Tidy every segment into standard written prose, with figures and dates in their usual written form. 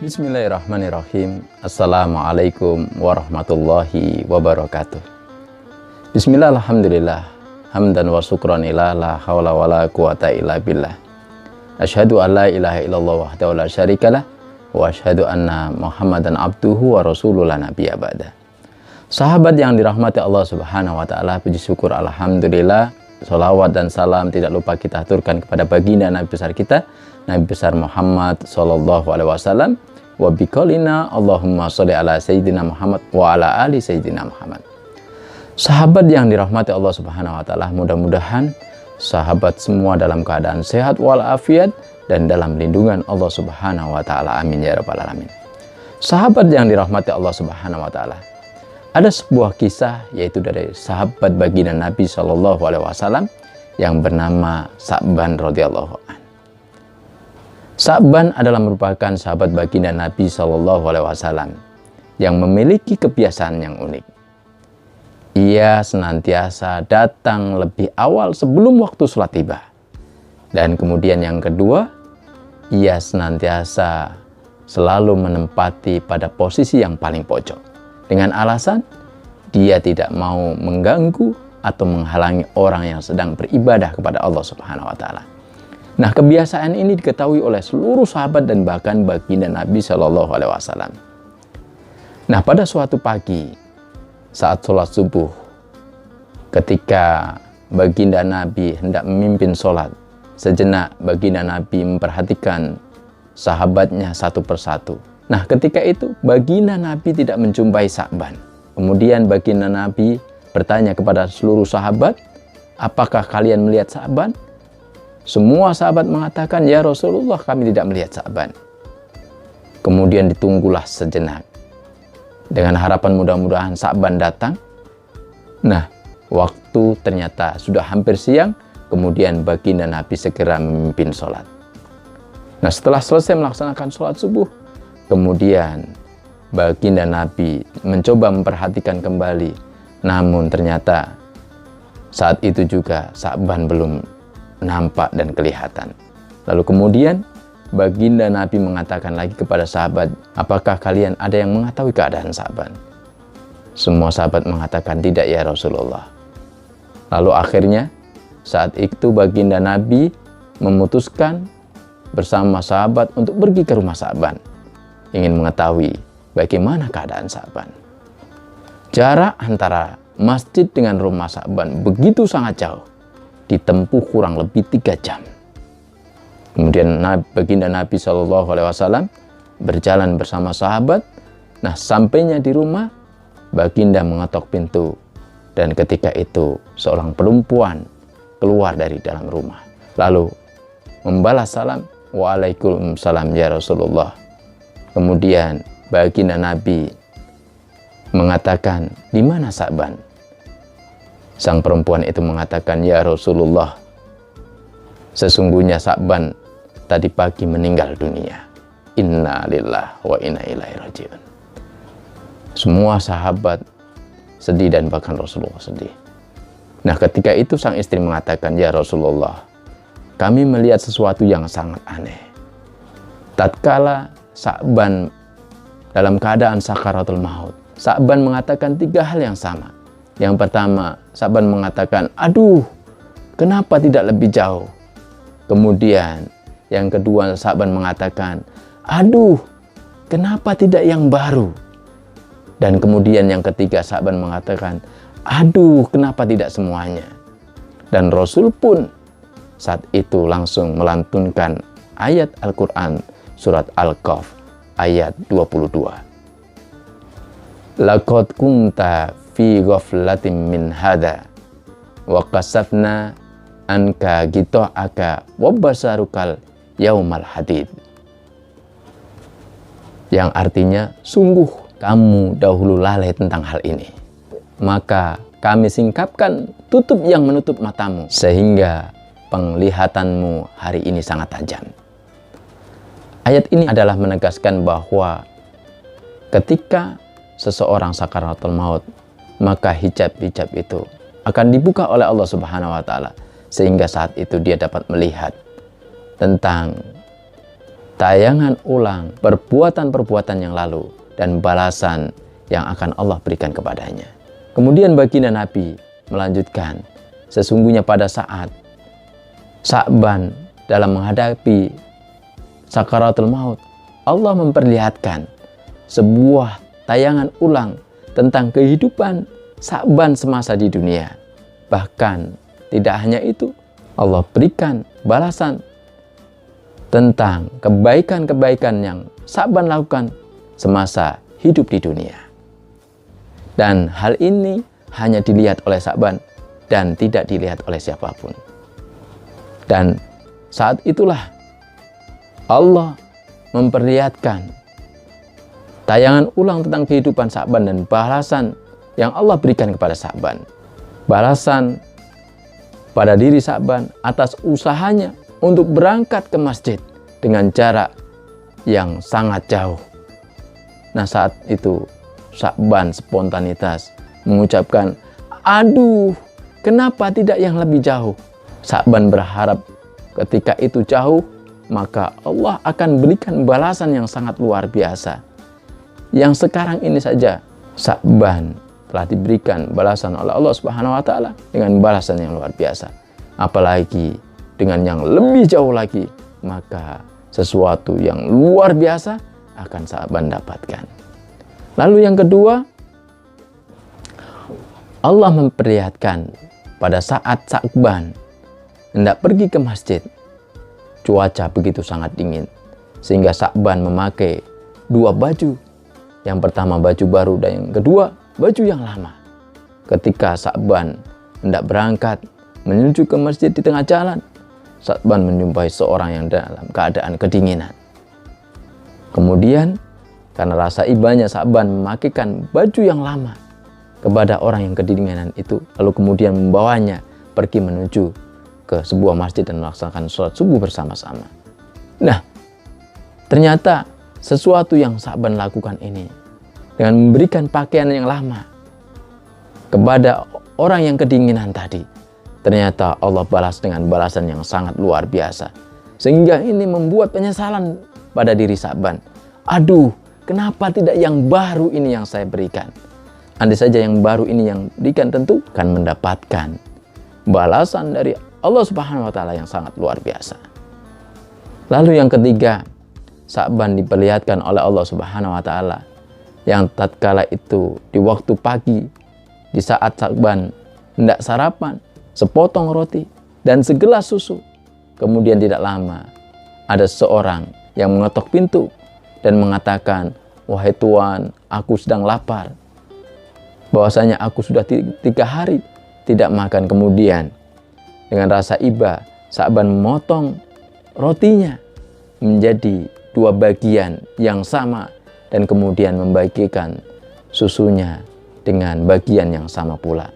Bismillahirrahmanirrahim. Assalamualaikum warahmatullahi wabarakatuh. Bismillah, alhamdulillah, hamdan wa syukran ila la hawla wa la quwata illa billah. Asyhadu an la ilaha illallah wahdahu la syarikalah wa asyhadu anna Muhammadan abduhu wa rasuluhu la nabiyya ba'da. Sahabat yang dirahmati Allah Subhanahu wa taala, puji syukur alhamdulillah, salawat dan salam tidak lupa kita aturkan kepada baginda Nabi besar kita, Nabi besar Muhammad sallallahu alaihi wasallam. Wa biqaulina Allahumma sholli ala sayyidina Muhammad wa ala ali sayyidina Muhammad. Sahabat yang dirahmati Allah Subhanahu wa taala, mudah-mudahan sahabat semua dalam keadaan sehat walafiat dan dalam lindungan Allah Subhanahu wa taala. Amin ya rabbal alamin. Sahabat yang dirahmati Allah Subhanahu wa taala, ada sebuah kisah yaitu dari sahabat baginda Nabi sallallahu alaihi wasallam yang bernama Sa'ban radhiyallahu anhu. Sa'ban adalah merupakan sahabat baginda Nabi sallallahu alaihi wasallam yang memiliki kebiasaan yang unik. Ia senantiasa datang lebih awal sebelum waktu sholat tiba. Dan kemudian yang kedua, ia senantiasa selalu menempati pada posisi yang paling pojok. Dengan alasan dia tidak mau mengganggu atau menghalangi orang yang sedang beribadah kepada Allah Subhanahu wa taala. Nah, kebiasaan ini diketahui oleh seluruh sahabat dan bahkan baginda Nabi Shallallahu alaihi wasallam. Nah, pada suatu pagi saat sholat subuh, ketika baginda Nabi hendak memimpin sholat, sejenak baginda Nabi memperhatikan sahabatnya satu persatu. Nah, ketika itu baginda Nabi tidak menjumpai Sa'ban. Kemudian baginda Nabi bertanya kepada seluruh sahabat, apakah kalian melihat Sa'ban? Semua sahabat mengatakan, ya Rasulullah, kami tidak melihat Sa'ban. Kemudian ditunggulah sejenak dengan harapan mudah-mudahan Sa'ban datang. Nah, waktu ternyata sudah hampir siang. Kemudian baginda Nabi segera memimpin sholat. Nah, setelah selesai melaksanakan sholat subuh, kemudian baginda Nabi mencoba memperhatikan kembali. Namun ternyata saat itu juga Sa'ban belum nampak dan kelihatan. Lalu kemudian baginda Nabi mengatakan lagi kepada sahabat, apakah kalian ada yang mengetahui keadaan Sa'ban? Semua sahabat mengatakan tidak ya Rasulullah. Lalu akhirnya saat itu baginda Nabi memutuskan bersama sahabat untuk pergi ke rumah Sa'ban, ingin mengetahui bagaimana keadaan Sa'ban. Jarak antara masjid dengan rumah Sa'ban begitu sangat jauh, ditempuh kurang lebih 3 jam. Kemudian baginda Nabi Shallallahu alaihi wasallam berjalan bersama sahabat. Nah, sampainya di rumah, baginda mengetok pintu, dan ketika itu seorang perempuan keluar dari dalam rumah lalu membalas salam, waalaikumsalam ya Rasulullah. Kemudian baginda Nabi mengatakan, di mana Sa'ban? Sang perempuan itu mengatakan, ya Rasulullah, sesungguhnya Sa'ban tadi pagi meninggal dunia. Inna lillahi wa inna ilaihi raji'un. Semua sahabat sedih dan bahkan Rasulullah sedih. Nah, ketika itu sang istri mengatakan, ya Rasulullah, kami melihat sesuatu yang sangat aneh. Tatkala Sa'ban dalam keadaan sakaratul maut, Sa'ban mengatakan 3 hal yang sama. Yang pertama, Sa'ban mengatakan, aduh, kenapa tidak lebih jauh? Kemudian yang kedua, Sa'ban mengatakan, aduh, kenapa tidak yang baru? Dan kemudian yang ketiga, Sa'ban mengatakan, aduh, kenapa tidak semuanya? Dan Rasul pun saat itu langsung melantunkan ayat Al-Quran surat Al-Kahf ayat 22. Laqad kunta fi ghaflatin min hada wa kasafna anka ghita'aka wa basarukal yaumal hadid. Yang artinya, sungguh kamu dahulu lalai tentang hal ini, maka kami singkapkan tutup yang menutup matamu sehingga penglihatanmu hari ini sangat tajam. Ayat ini adalah menegaskan bahwa ketika seseorang sakaratul maut, maka hijab-hijab itu akan dibuka oleh Allah Subhanahu wa taala, sehingga saat itu dia dapat melihat tentang tayangan ulang perbuatan-perbuatan yang lalu dan balasan yang akan Allah berikan kepadanya. Kemudian baginda Nabi melanjutkan, sesungguhnya pada saat Sya'ban dalam menghadapi sakaratul maut, Allah memperlihatkan sebuah tayangan ulang tentang kehidupan Sya'ban semasa di dunia. Bahkan tidak hanya itu, Allah berikan balasan tentang kebaikan-kebaikan yang Sya'ban lakukan semasa hidup di dunia. Dan hal ini hanya dilihat oleh Sya'ban dan tidak dilihat oleh siapapun. Dan saat itulah Allah memperlihatkan tayangan ulang tentang kehidupan Sya'ban dan balasan yang Allah berikan kepada Sya'ban. Balasan pada diri Sya'ban atas usahanya untuk berangkat ke masjid dengan jarak yang sangat jauh. Nah, saat itu Sya'ban spontanitas mengucapkan, aduh, kenapa tidak yang lebih jauh? Sya'ban berharap ketika itu jauh, maka Allah akan berikan balasan yang sangat luar biasa. Yang sekarang ini saja Sya'ban telah diberikan balasan oleh Allah Subhanahu wa taala dengan balasan yang luar biasa. Apalagi dengan yang lebih jauh lagi, maka sesuatu yang luar biasa akan Sya'ban dapatkan. Lalu yang kedua, Allah memperlihatkan pada saat Sya'ban hendak pergi ke masjid, cuaca begitu sangat dingin, sehingga Sya'ban memakai dua baju. Yang pertama baju baru dan yang kedua baju yang lama. Ketika Sya'ban hendak berangkat menuju ke masjid di tengah jalan, Sya'ban menjumpai seorang yang dalam keadaan kedinginan. Kemudian karena rasa ibanya, Sya'ban memakaikan baju yang lama kepada orang yang kedinginan itu, lalu kemudian membawanya pergi menuju ke sebuah masjid dan melaksanakan sholat subuh bersama-sama. Nah, ternyata sesuatu yang Sya'ban lakukan ini dengan memberikan pakaian yang lama kepada orang yang kedinginan tadi, ternyata Allah balas dengan balasan yang sangat luar biasa, sehingga ini membuat penyesalan pada diri Sya'ban. Aduh, kenapa tidak yang baru ini yang saya berikan? Andai saja yang baru ini yang berikan, tentu akan mendapatkan balasan dari Allah Subhanahu wa taala yang sangat luar biasa. Lalu yang ketiga, Sya'ban diperlihatkan oleh Allah Subhanahu wa taala yang tatkala itu di waktu pagi, di saat Sya'ban hendak sarapan, sepotong roti dan segelas susu. Kemudian tidak lama ada seorang yang mengetok pintu dan mengatakan, wahai Tuan, aku sedang lapar. Bahwasanya aku sudah 3 hari tidak makan. Kemudian dengan rasa iba, Sya'ban memotong rotinya menjadi 2 bagian yang sama dan kemudian membagikan susunya dengan bagian yang sama pula.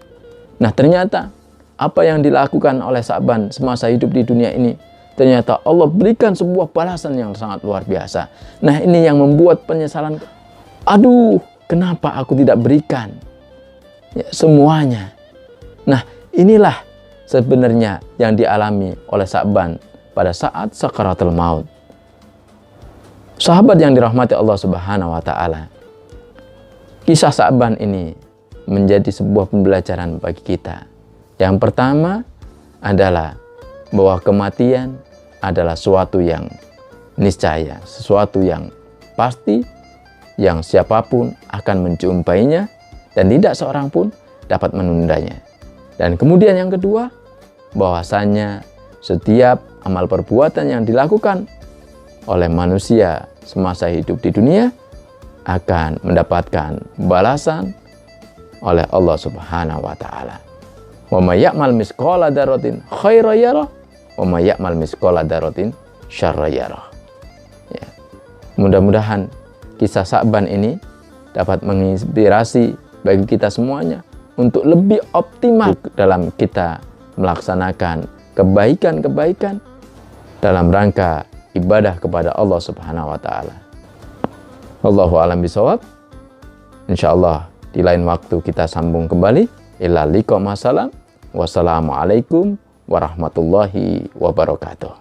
Nah, ternyata apa yang dilakukan oleh Sya'ban semasa hidup di dunia ini, ternyata Allah berikan sebuah balasan yang sangat luar biasa. Nah, ini yang membuat penyesalan. Aduh, kenapa aku tidak berikan ya, semuanya? Nah, inilah sebenarnya yang dialami oleh Sya'ban pada saat sakaratul maut. Sahabat yang dirahmati Allah Subhanahu wa taala, kisah Sya'ban ini menjadi sebuah pembelajaran bagi kita. Yang pertama adalah bahwa kematian adalah sesuatu yang niscaya, sesuatu yang pasti, yang siapapun akan menjumpainya dan tidak seorang pun dapat menundanya. Dan kemudian yang kedua, bahwasanya setiap amal perbuatan yang dilakukan oleh manusia semasa hidup di dunia akan mendapatkan balasan oleh Allah Subhanahu wa taala. Wa may ya'mal misqala dzarratin khairan yarah wa may ya'mal misqala dzarratin syarran yarah. Ya. Mudah-mudahan kisah Sya'ban ini dapat menginspirasi bagi kita semuanya untuk lebih optimal dalam kita melaksanakan kebaikan-kebaikan dalam rangka ibadah kepada Allah Subhanahu wa taala. Wallahu a'lam bishawab. Insyaallah di lain waktu kita sambung kembali. Ila liqa masalam. Wassalamualaikum warahmatullahi wabarakatuh.